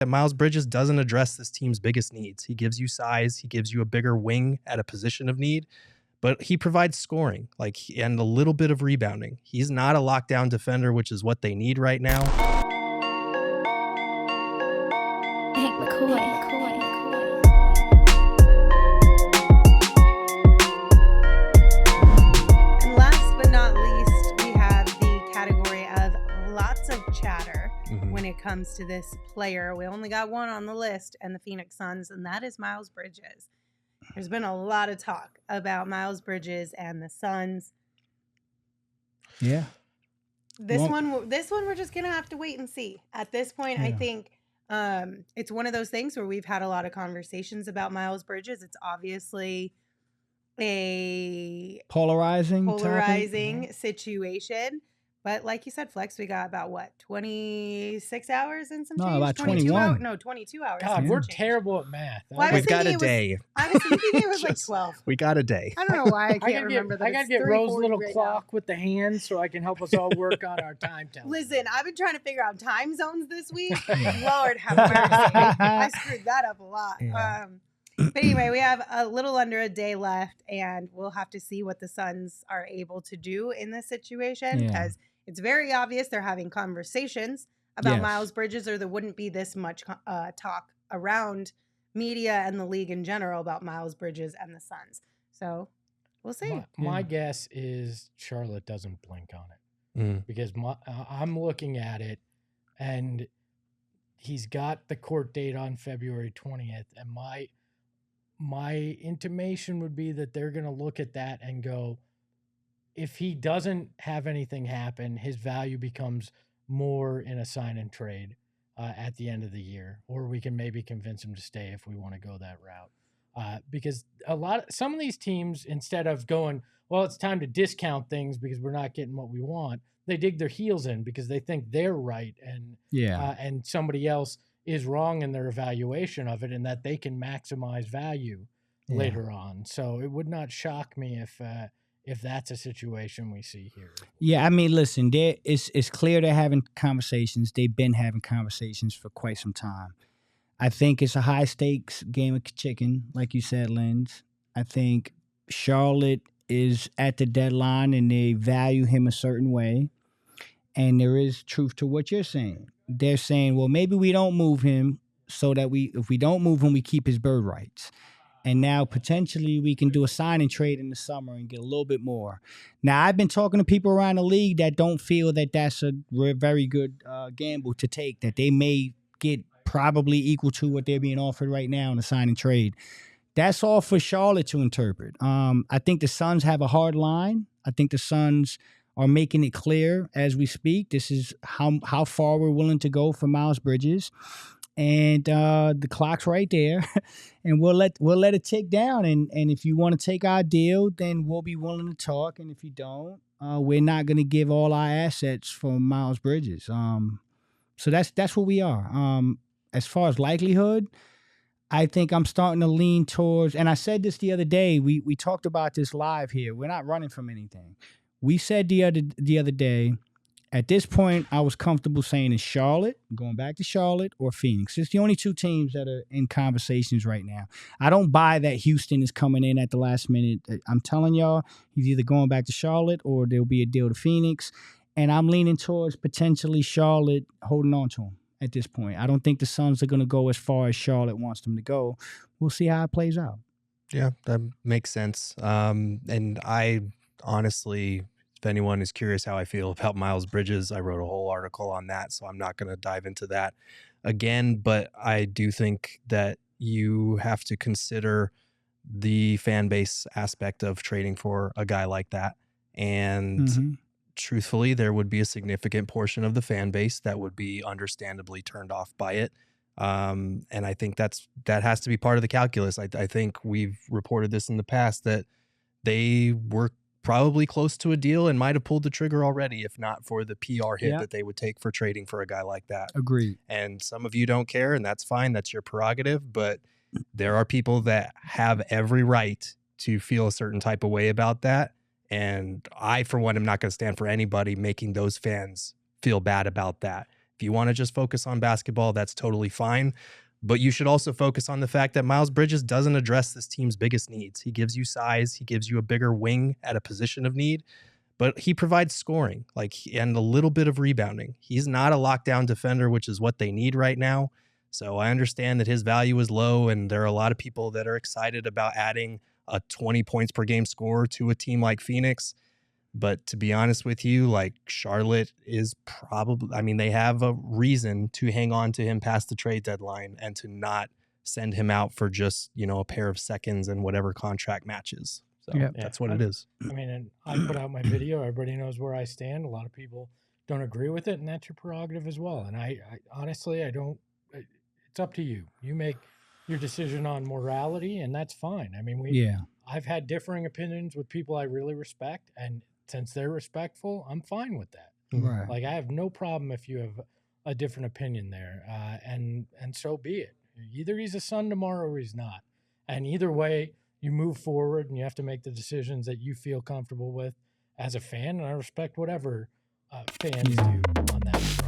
that Miles Bridges doesn't address this team's biggest needs. He gives you size. He gives you a bigger wing at a position of need, but he provides scoring and a little bit of rebounding. He's not a lockdown defender, which is what they need right now. And last but not least, we have the category of lots of chatter when it comes to this player. We only got one on the list, and the Phoenix Suns, and that is Miles Bridges. There's been a lot of talk about Miles Bridges and the Suns. Yeah. This one we're just gonna have to wait and see. At this point, I think it's one of those things where we've had a lot of conversations about Miles Bridges. It's obviously a polarizing situation. But like you said, Flex, we got about 26 hours and some change? About 21. 22 hours. God, we're terrible at math. Well, We've got a day. I was thinking it was like 12. We got a day. I don't know why I can't remember that. I got to get Rose's little clock with the hands so I can help us all work on our time telling. Listen, I've been trying to figure out time zones this week. Lord have mercy. I screwed that up a lot. Yeah. But anyway, we have a little under a day left, and we'll have to see what the Suns are able to do in this situation, because it's very obvious they're having conversations about Miles Bridges, or there wouldn't be this much talk around media and the league in general about Miles Bridges and the Suns. So we'll see. My guess is Charlotte doesn't blink on it because I'm looking at it, and he's got the court date on February 20th, and my intimation would be that they're going to look at that and go, if he doesn't have anything happen, his value becomes more in a sign and trade at the end of the year, or we can maybe convince him to stay if we want to go that route. Because some of these teams, instead of going, well, it's time to discount things because we're not getting what we want, they dig their heels in because they think they're right and somebody else is wrong in their evaluation of it, and that they can maximize value later on. So it would not shock me if that's a situation we see here. Yeah, I mean, listen, it's clear they're having conversations. They've been having conversations for quite some time. I think it's a high-stakes game of chicken, like you said, Linz. I think Charlotte is at the deadline, and they value him a certain way. And there is truth to what you're saying. They're saying, well, maybe we don't move him so that if we don't move him, we keep his bird rights. And now potentially we can do a sign and trade in the summer and get a little bit more. Now, I've been talking to people around the league that don't feel that that's a very good gamble to take, that they may get probably equal to what they're being offered right now in a sign and trade. That's all for Charlotte to interpret. I think the Suns have a hard line. I think the Suns are making it clear as we speak. This is how far we're willing to go for Miles Bridges. And the clock's right there, and we'll let it tick down. And if you want to take our deal, then we'll be willing to talk. And if you don't, we're not going to give all our assets for Miles Bridges. So that's where we are. As far as likelihood, I think I'm starting to lean towards. And I said this the other day. We talked about this live here. We're not running from anything. We said the other day. At this point, I was comfortable saying it's Charlotte, going back to Charlotte, or Phoenix. It's the only two teams that are in conversations right now. I don't buy that Houston is coming in at the last minute. I'm telling y'all, he's either going back to Charlotte or there'll be a deal to Phoenix. And I'm leaning towards potentially Charlotte holding on to him at this point. I don't think the Suns are going to go as far as Charlotte wants them to go. We'll see how it plays out. Yeah, that makes sense. And I honestly, if anyone is curious how I feel about Miles Bridges, I wrote a whole article on that, so I'm not going to dive into that again. But I do think that you have to consider the fan base aspect of trading for a guy like that. And truthfully, there would be a significant portion of the fan base that would be understandably turned off by it. And I think that has to be part of the calculus. I think we've reported this in the past that they were probably close to a deal and might have pulled the trigger already, if not for the PR hit that they would take for trading for a guy like that. Agreed. And some of you don't care, and that's fine. That's your prerogative. But there are people that have every right to feel a certain type of way about that. And I, for one, am not going to stand for anybody making those fans feel bad about that. If you want to just focus on basketball, that's totally fine. But you should also focus on the fact that Miles Bridges doesn't address this team's biggest needs. He gives you size. He gives you a bigger wing at a position of need, but he provides scoring and a little bit of rebounding. He's not a lockdown defender, which is what they need right now. So I understand that his value is low, and there are a lot of people that are excited about adding a 20 points per game scorer to a team like Phoenix. But to be honest with you, like, Charlotte is probably, I mean, they have a reason to hang on to him past the trade deadline and to not send him out for just, a pair of seconds and whatever contract matches. So that's what it is. I mean, and I put out my video. Everybody knows where I stand. A lot of people don't agree with it, and that's your prerogative as well. And I honestly, I don't, it's up to you. You make your decision on morality, and that's fine. I mean, I've had differing opinions with people I really respect, and since they're respectful, I'm fine with that. Right. Like, I have no problem if you have a different opinion there, and so be it. Either he's a Sun tomorrow or he's not. And either way, you move forward, and you have to make the decisions that you feel comfortable with as a fan, and I respect whatever fans do on that.